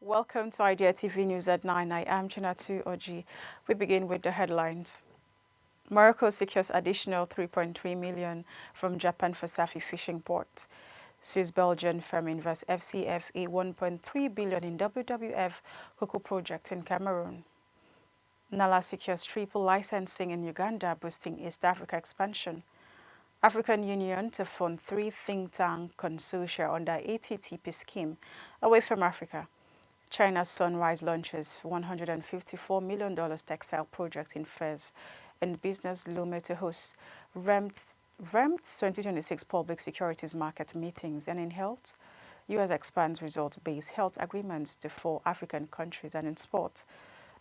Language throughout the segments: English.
Welcome to Idea TV News at 9. I am Chinatu Oji. We begin with the headlines. Morocco secures additional 3.3 million from Japan for SAFI fishing port. Swiss-Belgian firm invests FCFA 1.3 billion in WWF cocoa project in Cameroon. NALA secures triple licensing in Uganda, boosting East Africa expansion. African Union to fund 3 think tank consortia under ATTP scheme away from Africa. China's Sunrise launches $154 million textile project in Fez, and business LOMÉ to host REMT's 2026 Public Securities Market meetings. And in health, U.S. expands results-based health agreements to 4 African countries. And in sports,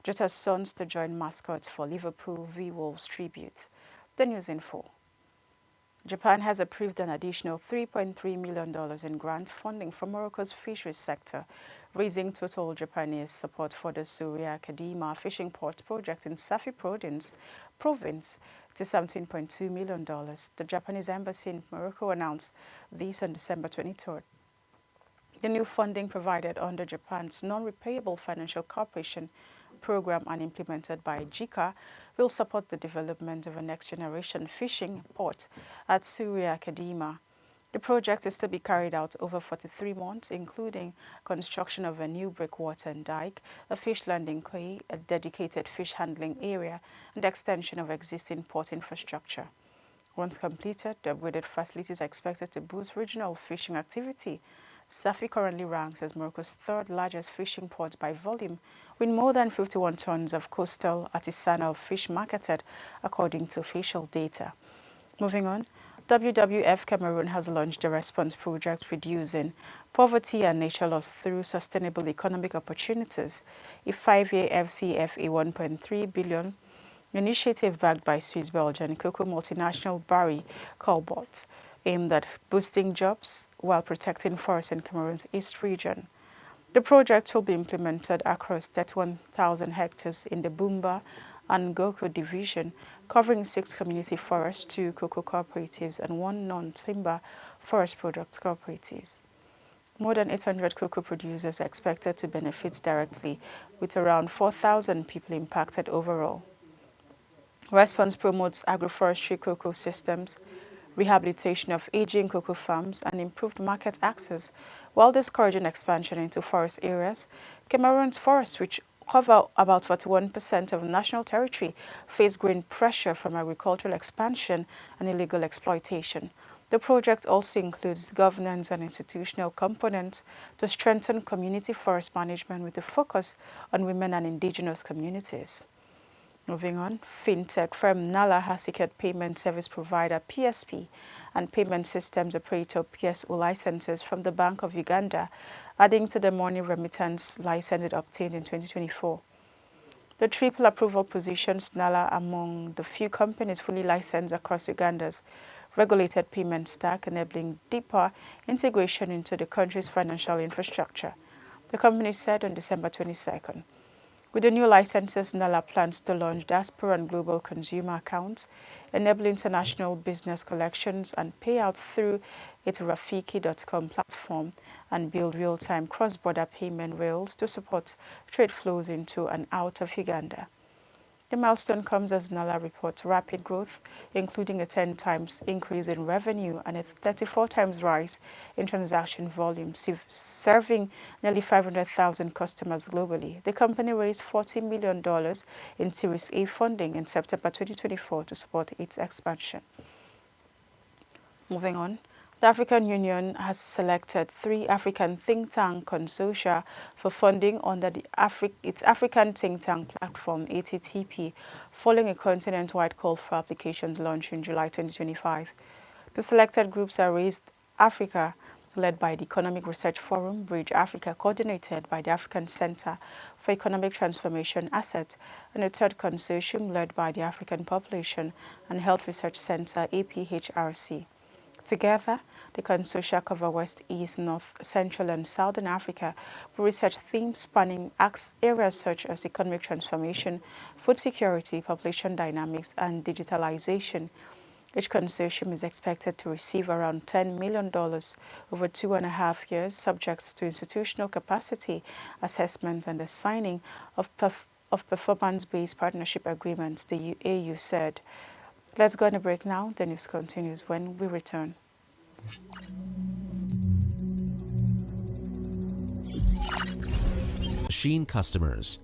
JOTA'S sons to join mascots for Liverpool v Wolves tribute. The news in full. Japan has approved an additional $3.3 million in grant funding for Morocco's fisheries sector, raising total Japanese support for the Surya Kadima fishing port project in SAFI province to $17.2 million. The Japanese embassy in Morocco announced this on December 23rd. The new funding provided under Japan's non-repayable financial cooperation program and implemented by JICA will support the development of a next-generation fishing port at Surya Kadima. The project is to be carried out over 43 months, including construction of a new breakwater and dike, a fish landing quay, a dedicated fish handling area, and extension of existing port infrastructure. Once completed, the upgraded facilities are expected to boost regional fishing activity. SAFI currently ranks as Morocco's 3rd largest fishing port by volume, with more than 51 tons of coastal artisanal fish marketed, according to official data. Moving on, WWF Cameroon has launched a response project reducing poverty and nature loss through sustainable economic opportunities, a 5-year FCFA 1.3 billion initiative backed by Swiss-Belgian cocoa multinational Barry Callebaut, aimed at boosting jobs while protecting forests in Cameroon's East region. The project will be implemented across 31,000 hectares in the Bumba and Goko division, covering 6 community forests, 2 cocoa cooperatives, and 1 non-timber forest products cooperatives. More than 800 cocoa producers are expected to benefit directly, with around 4,000 people impacted overall. Response promotes agroforestry cocoa systems, rehabilitation of aging cocoa farms, and improved market access, while discouraging expansion into forest areas. Cameroon's forests, which cover about 41% of national territory, face growing pressure from agricultural expansion and illegal exploitation. The project also includes governance and institutional components to strengthen community forest management with a focus on women and indigenous communities. Moving on, fintech firm NALA has secured payment service provider PSP and payment systems operator PSO licenses from the Bank of Uganda, adding to the money remittance license it obtained in 2024. The triple approval positions NALA among the few companies fully licensed across Uganda's regulated payment stack, enabling deeper integration into the country's financial infrastructure, the company said on December 22nd. With the new licenses, NALA plans to launch diaspora and global consumer accounts, enable international business collections and payout through its Rafiki.com platform, and build real-time cross-border payment rails to support trade flows into and out of Uganda. The milestone comes as NALA reports rapid growth, including a 10 times increase in revenue and a 34 times rise in transaction volume, serving nearly 500,000 customers globally. The company raised $40 million in Series A funding in September 2024 to support its expansion. Moving on. The African Union has selected 3 African think tank consortia for funding under its African think tank platform, ATTP, following a continent-wide call for applications launched in July 2025. The selected groups are Raised Africa, led by the Economic Research Forum, Bridge Africa, coordinated by the African Center for Economic Transformation Asset, and a third consortium led by the African Population and Health Research Center, APHRC. Together, the consortia cover West, East, North, Central, and Southern Africa with research themes spanning areas such as economic transformation, food security, population dynamics, and digitalization. Each consortium is expected to receive around $10 million over 2.5 years, subject to institutional capacity assessment and the signing of performance-based partnership agreements, the AU said. Let's go on a break now. The news continues when we return. Machine customers.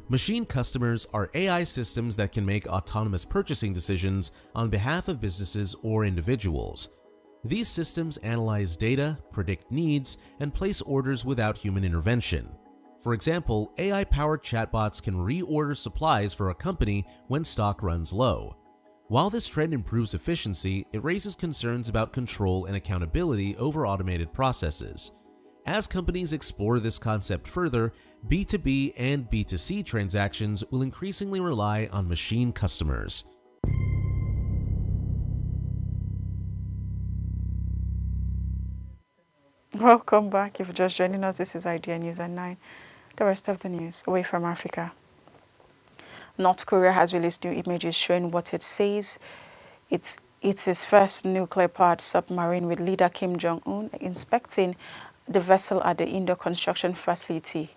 Machine customers are AI systems that can make autonomous purchasing decisions on behalf of businesses or individuals. These systems analyze data, predict needs, and place orders without human intervention. For example, AI-powered chatbots can reorder supplies for a company when stock runs low. While this trend improves efficiency, it raises concerns about control and accountability over automated processes. As companies explore this concept further, B2B and B2C transactions will increasingly rely on machine customers. Welcome back. If you're just joining us, this is Idea News at 9. The rest of the news away from Africa. North Korea has released new images showing what it says it's its first nuclear-powered submarine, with leader Kim Jong-un inspecting the vessel at the indoor construction facility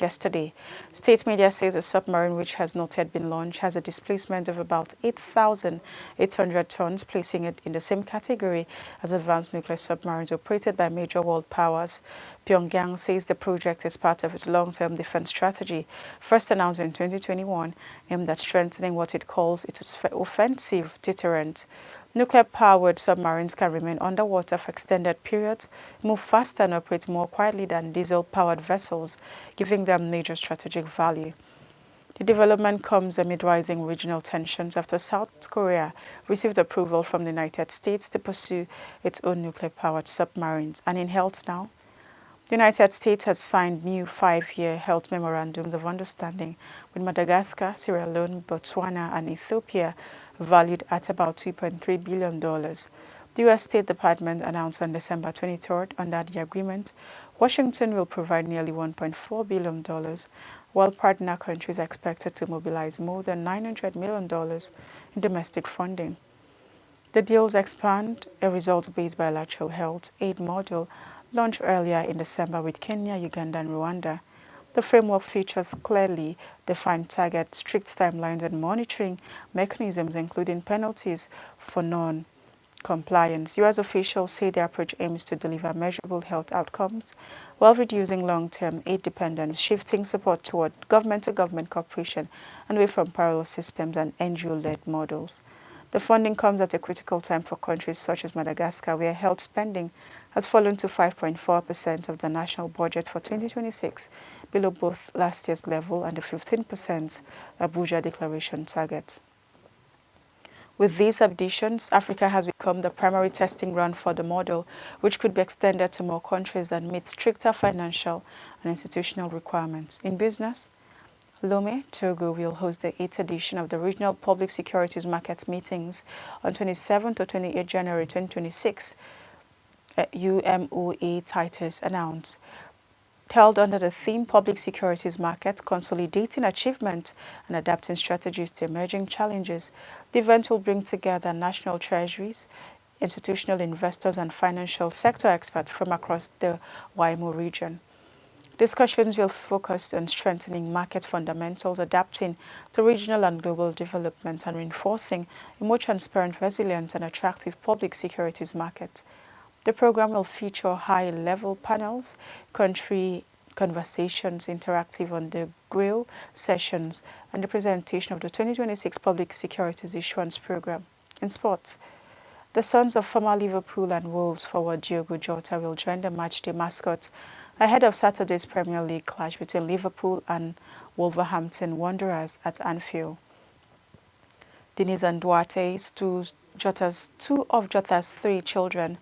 yesterday. State media says the submarine, which has not yet been launched, has a displacement of about 8,800 tons, placing it in the same category as advanced nuclear submarines operated by major world powers. Pyongyang says the project is part of its long-term defense strategy, first announced in 2021, aimed at strengthening what it calls its offensive deterrent. Nuclear-powered submarines can remain underwater for extended periods, move faster and operate more quietly than diesel-powered vessels, giving them major strategic value. The development comes amid rising regional tensions after South Korea received approval from the United States to pursue its own nuclear-powered submarines. And in health now, the United States has signed new 5-year health memorandums of understanding with Madagascar, Sierra Leone, Botswana, and Ethiopia, valued at about $2.3 billion. The U.S. State Department announced on December 23rd under the agreement, Washington will provide nearly $1.4 billion, while partner countries are expected to mobilize more than $900 million in domestic funding. The deals expand a results-based bilateral health aid model launched earlier in December with Kenya, Uganda, and Rwanda. The framework features clearly defined targets, strict timelines, and monitoring mechanisms, including penalties for non-compliance. U.S. officials say the approach aims to deliver measurable health outcomes while reducing long-term aid dependence, shifting support toward government-to-government cooperation and away from parallel systems and NGO-led models. The funding comes at a critical time for countries such as Madagascar, where health spending has fallen to 5.4% of the national budget for 2026, below both last year's level and the 15% Abuja Declaration target. With these additions, Africa has become the primary testing ground for the model, which could be extended to more countries that meet stricter financial and institutional requirements. In business, LOMÉ, Togo, will host the 8th edition of the Regional Public Securities Market Meetings on 27 to 28 January 2026, UMOA Titus announced. Held under the theme Public Securities Market, Consolidating Achievement and Adapting Strategies to Emerging Challenges, the event will bring together national treasuries, institutional investors, and financial sector experts from across the WIMO region. Discussions will focus on strengthening market fundamentals, adapting to regional and global development, and reinforcing a more transparent, resilient, and attractive public securities market. The program will feature high-level panels, country conversations, interactive on the grill sessions, and the presentation of the 2026 Public Securities Issuance Program. In sports, the sons of former Liverpool and Wolves forward Diogo Jota will join the matchday mascots ahead of Saturday's Premier League clash between Liverpool and Wolverhampton Wanderers at Anfield. Denise and Duarte, two of Jota's 3 children,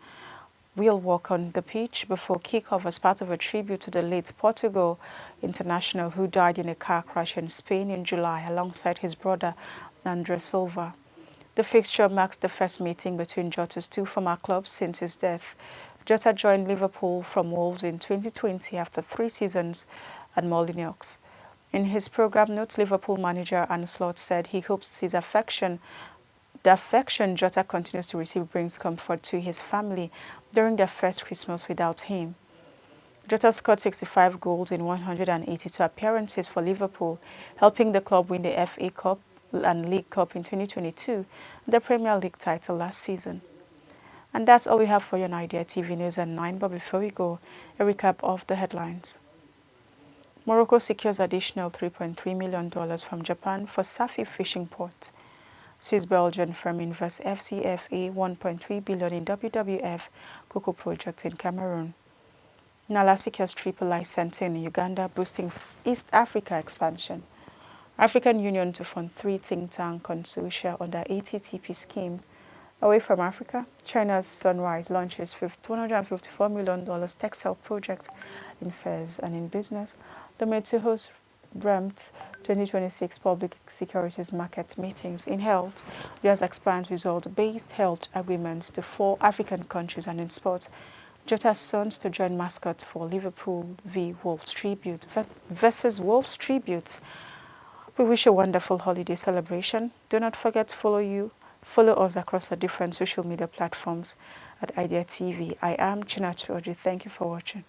will walk on the pitch before kick-off as part of a tribute to the late Portugal international who died in a car crash in Spain in July alongside his brother André Silva. The fixture marks the first meeting between Jota's 2 former clubs since his death. Jota joined Liverpool from Wolves in 2020 after 3 seasons at Molineux. In his program notes, Liverpool manager Arne Slot said he hopes his affection The affection Jota continues to receive brings comfort to his family during their first Christmas without him. Jota scored 65 goals in 182 appearances for Liverpool, helping the club win the FA Cup and League Cup in 2022 and the Premier League title last season. And that's all we have for you on Idea TV News at 9, but before we go, a recap of the headlines. Morocco secures additional $3.3 million from Japan for SAFI fishing port. SWISS-BELGIAN firm invests FCFA $1.3 billion in WWF cocoa project in Cameroon. Nala secures triple licensing in Uganda, boosting East Africa expansion. African Union to fund 3 think tank consortia under ATTP scheme. Away from Africa, China's Sunrise launches $154 million textile project in fairs and in business. LOMÉ to host REMTP 2026 Public Securities Market Meetings. In health, US expands result-based health agreements to 4 African countries, and in sport, JOTA'S sons to join MASCOTS for Liverpool v Wolves Tribute versus Wolves Tributes. We wish you a wonderful holiday celebration. Do not forget to follow us across the different social media platforms at Idea TV. I am Chinatu Oji. Thank you for watching.